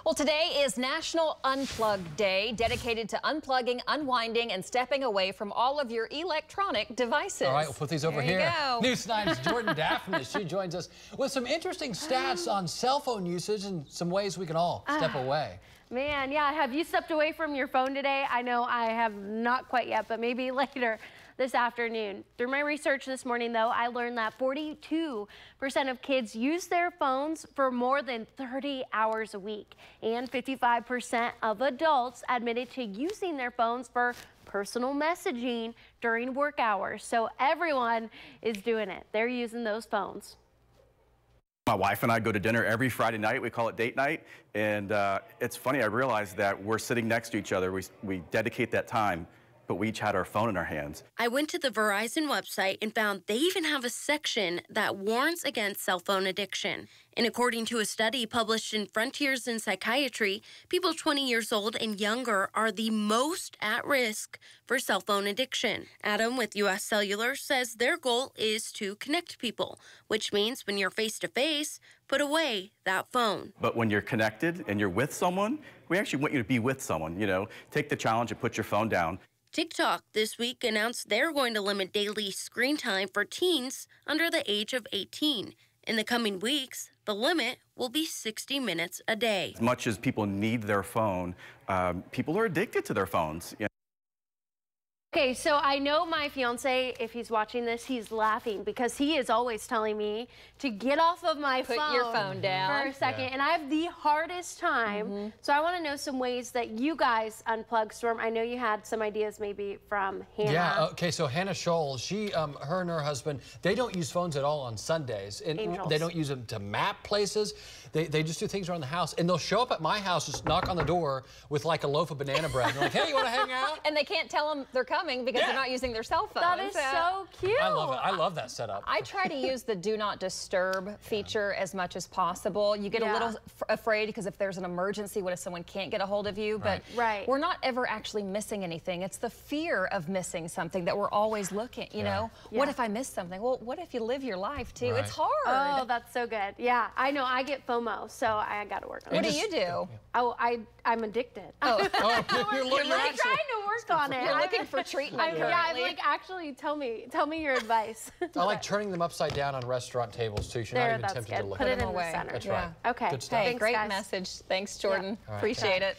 Well, today is National Unplug Day, dedicated to unplugging, unwinding, and stepping away from all of your electronic devices. All right, we'll put these over here. Go. News 9's Jordan Dafnis. She joins us with some interesting stats on cell phone usage and some ways we can all step away. Man, yeah, have you stepped away from your phone today? I know I have not quite yet, but maybe later this afternoon. Through my research this morning, though, I learned that 42% of kids use their phones for more than 30 hours a week. And 55% of adults admitted to using their phones for personal messaging during work hours. So everyone is doing it. They're using those phones. My wife and I go to dinner every Friday night. We call it date night. And it's funny, I realized that we're sitting next to each other. We dedicate that time, but we each had our phone in our hands. I went to the Verizon website and found they even have a section that warns against cell phone addiction. And according to a study published in Frontiers in Psychiatry, people 20 years old and younger are the most at risk for cell phone addiction. Adam with U.S. Cellular says their goal is to connect people, which means when you're face-to-face, put away that phone. But when you're connected and you're with someone, we actually want you to be with someone, you know. Take the challenge and put your phone down. TikTok this week announced they're going to limit daily screen time for teens under the age of 18. In the coming weeks, the limit will be 60 minutes a day. As much as people need their phone, people are addicted to their phones. You know? Okay, so I know my fiance, if he's watching this, he's laughing because he is always telling me to get off of my phone. Put your phone down. For a second, and I have the hardest time. So I want to know some ways that you guys unplug. Storm, I know you had some ideas maybe from Hannah. Yeah, okay, so Hannah Scholl, her and her husband, they don't use phones at all on Sundays. And they don't use them to map places. They just do things around the house. And they'll show up at my house, just knock on the door with like a loaf of banana bread. They're like, hey, you want to hang out? And they can't tell them they're coming because they're not using their cell phone. That is so cute. I love it. I love that setup. I try to use the do not disturb feature as much as possible. You get a little afraid because if there's an emergency, what if someone can't get a hold of you? But we're not ever actually missing anything. It's the fear of missing something that we're always looking, you know? What if I miss something? Well, what if you live your life too? It's hard. Oh, that's so good. Yeah, I know. I get FOMO, so I got to work on it. What do you do? Oh, I'm addicted. You're I'm trying to work on it. You're looking for treatment. Yeah, I'm like, actually, tell me your advice. I like turning them upside down on restaurant tables too. You're not even tempted to look Put at it them. in the center. That's right. Okay. Good stuff. Hey, Thanks, great guys. message. Thanks, Jordan. Right. Appreciate it.